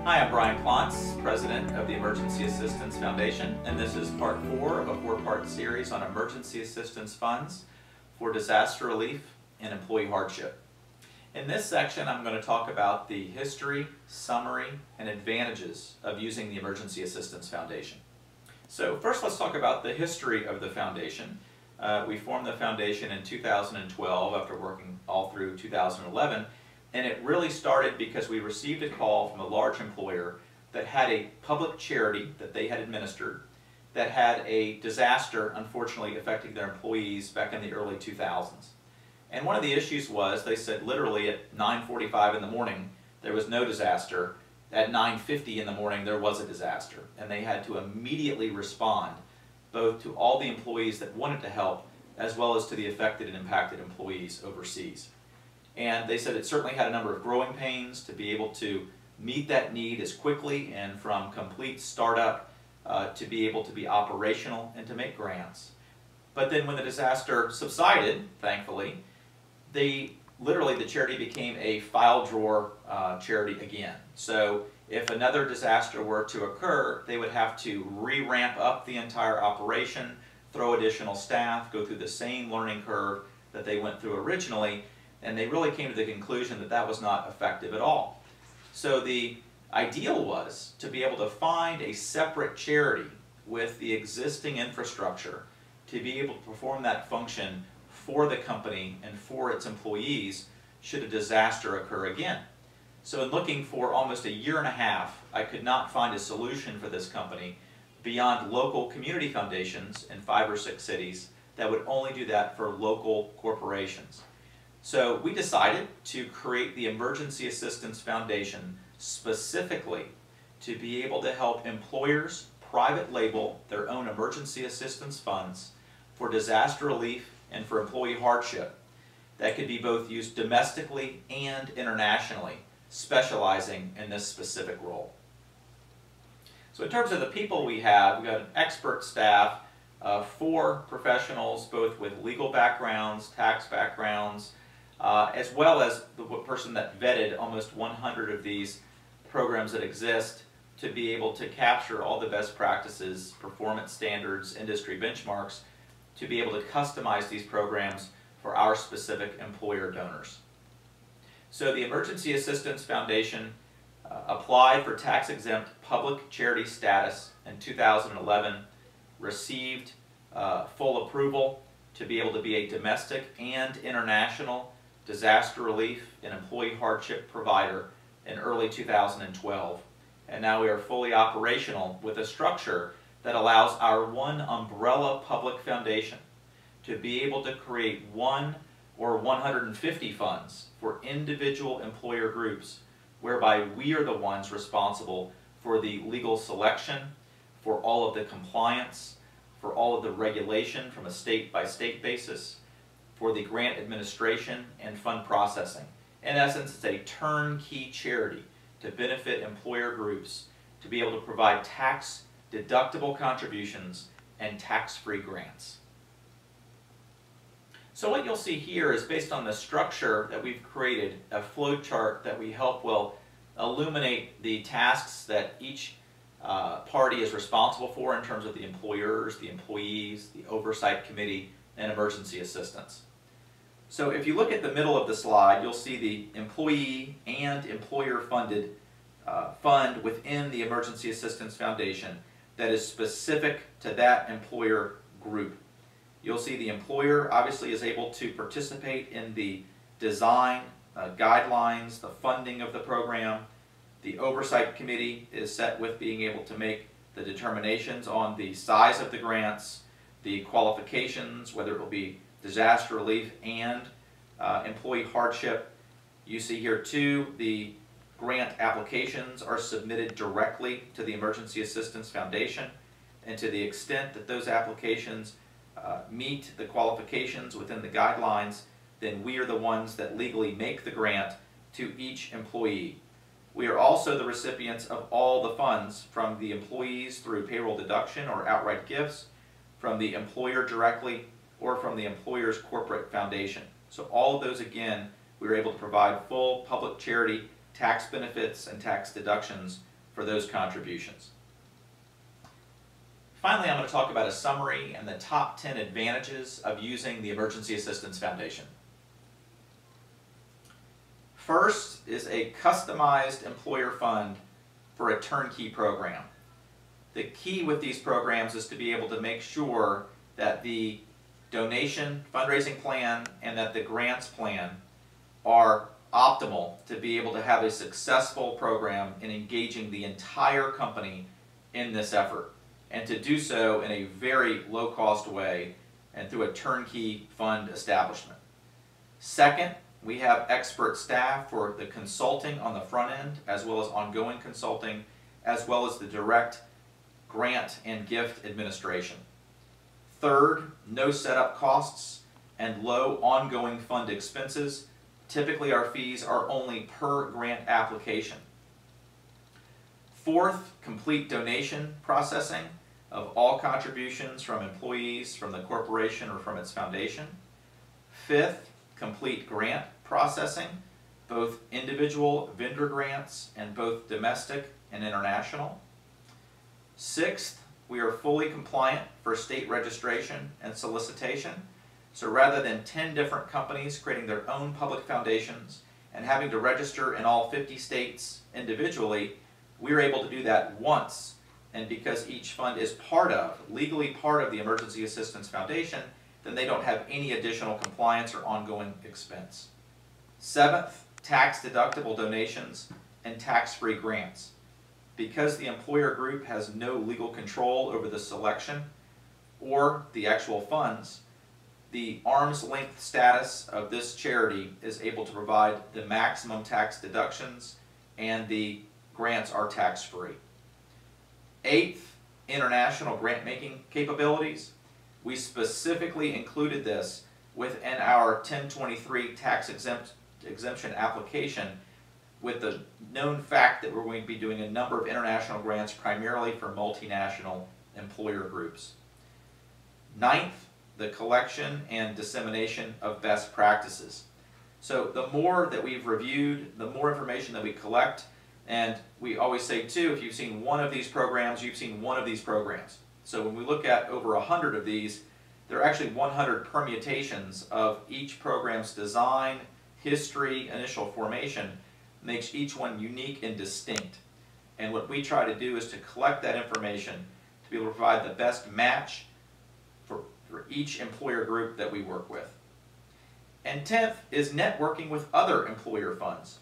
Hi, I'm Brian Klontz, President of the Emergency Assistance Foundation, and this is part 4 of a 4-part series on emergency assistance funds for disaster relief and employee hardship. In this section, I'm going to talk about the history, summary, and advantages of using the Emergency Assistance Foundation. So first, let's talk about the history of the foundation. We formed the foundation in 2012 after working all through 2011. And it really started because we received a call from a large employer that had a public charity that they had administered that had a disaster, unfortunately, affecting their employees back in the early 2000s. And one of the issues was, they said literally at 9:45 in the morning, there was no disaster. At 9:50 in the morning, there was a disaster. And they had to immediately respond, both to all the employees that wanted to help, as well as to the affected and impacted employees overseas. And they said it certainly had a number of growing pains to be able to meet that need as quickly and from complete startup to be able to be operational and to make grants. But then when the disaster subsided, thankfully, literally the charity became a file drawer charity again. So if another disaster were to occur, they would have to re-ramp up the entire operation, throw additional staff, go through the same learning curve that they went through originally. And they really came to the conclusion that that was not effective at all. So the ideal was to be able to find a separate charity with the existing infrastructure to be able to perform that function for the company and for its employees should a disaster occur again. So in looking for almost a year and a half, I could not find a solution for this company beyond local community foundations in 5 or 6 cities that would only do that for local corporations. So we decided to create the Emergency Assistance Foundation specifically to be able to help employers private label their own emergency assistance funds for disaster relief and for employee hardship that could be both used domestically and internationally, specializing in this specific role. So in terms of the people we have, we've got an expert staff of 4 professionals, both with legal backgrounds, tax backgrounds, as well as the person that vetted almost 100 of these programs that exist to be able to capture all the best practices, performance standards, industry benchmarks, to be able to customize these programs for our specific employer donors. So the Emergency Assistance Foundation applied for tax-exempt public charity status in 2011, received full approval to be able to be a domestic and international disaster relief and employee hardship provider in early 2012. And now we are fully operational with a structure that allows our one umbrella public foundation to be able to create 1 or 150 funds for individual employer groups, whereby we are the ones responsible for the legal selection, for all of the compliance, for all of the regulation from a state-by-state basis, for the grant administration and fund processing. In essence, it's a turnkey charity to benefit employer groups to be able to provide tax-deductible contributions and tax-free grants. So what you'll see here is based on the structure that we've created, a flow chart that we hope will illuminate the tasks that each party is responsible for in terms of the employers, the employees, the oversight committee, and emergency assistance. So if you look at the middle of the slide, you'll see the employee and employer-funded fund within the Emergency Assistance Foundation that is specific to that employer group. You'll see the employer obviously is able to participate in the design, guidelines, the funding of the program. The oversight committee is set with being able to make the determinations on the size of the grants, the qualifications, whether it will be disaster relief and employee hardship. You see here too, the grant applications are submitted directly to the Emergency Assistance Foundation, and to the extent that those applications meet the qualifications within the guidelines, then we are the ones that legally make the grant to each employee. We are also the recipients of all the funds from the employees through payroll deduction or outright gifts, from the employer directly, or from the employer's corporate foundation. So all of those, again, we were able to provide full public charity tax benefits and tax deductions for those contributions. Finally, I'm going to talk about a summary and the top 10 advantages of using the Emergency Assistance Foundation. First is a customized employer fund for a turnkey program. The key with these programs is to be able to make sure that the donation fundraising plan and that the grants plan are optimal to be able to have a successful program in engaging the entire company in this effort, and to do so in a very low-cost way and through a turnkey fund establishment. Second, we have expert staff for the consulting on the front end, as well as ongoing consulting, as well as the direct grant and gift administration. Third, no setup costs and low ongoing fund expenses. Typically, our fees are only per grant application. Fourth, complete donation processing of all contributions from employees, from the corporation, or from its foundation. Fifth, complete grant processing, both individual vendor grants and both domestic and international. Sixth, we are fully compliant for state registration and solicitation. So rather than 10 different companies creating their own public foundations and having to register in all 50 states individually, we are able to do that once. And because each fund is legally part of the Emergency Assistance Foundation, then they don't have any additional compliance or ongoing expense. Seventh, tax-deductible donations and tax-free grants. Because the employer group has no legal control over the selection or the actual funds, the arm's length status of this charity is able to provide the maximum tax deductions, and the grants are tax-free. Eighth, international grant-making capabilities. We specifically included this within our 1023 tax exemption application, with the known fact that we're going to be doing a number of international grants primarily for multinational employer groups. Ninth, the collection and dissemination of best practices. So the more that we've reviewed, the more information that we collect, and we always say too, if you've seen one of these programs, you've seen one of these programs. So when we look at over 100 of these, there are actually 100 permutations of each program's design, history, initial formation, makes each one unique and distinct. And what we try to do is to collect that information to be able to provide the best match for each employer group that we work with. And 10th is networking with other employer funds.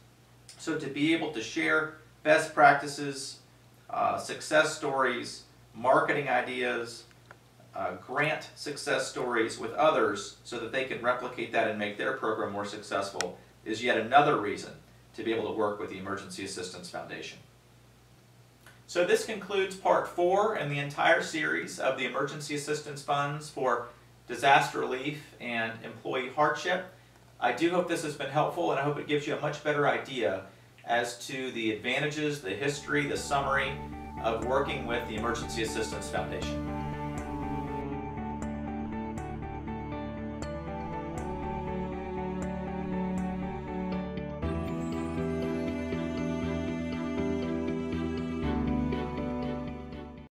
So to be able to share best practices, success stories, marketing ideas, grant success stories with others so that they can replicate that and make their program more successful is yet another reason to be able to work with the Emergency Assistance Foundation. So this concludes part 4 in the entire series of the Emergency Assistance Funds for disaster relief and employee hardship. I do hope this has been helpful, and I hope it gives you a much better idea as to the advantages, the history, the summary of working with the Emergency Assistance Foundation.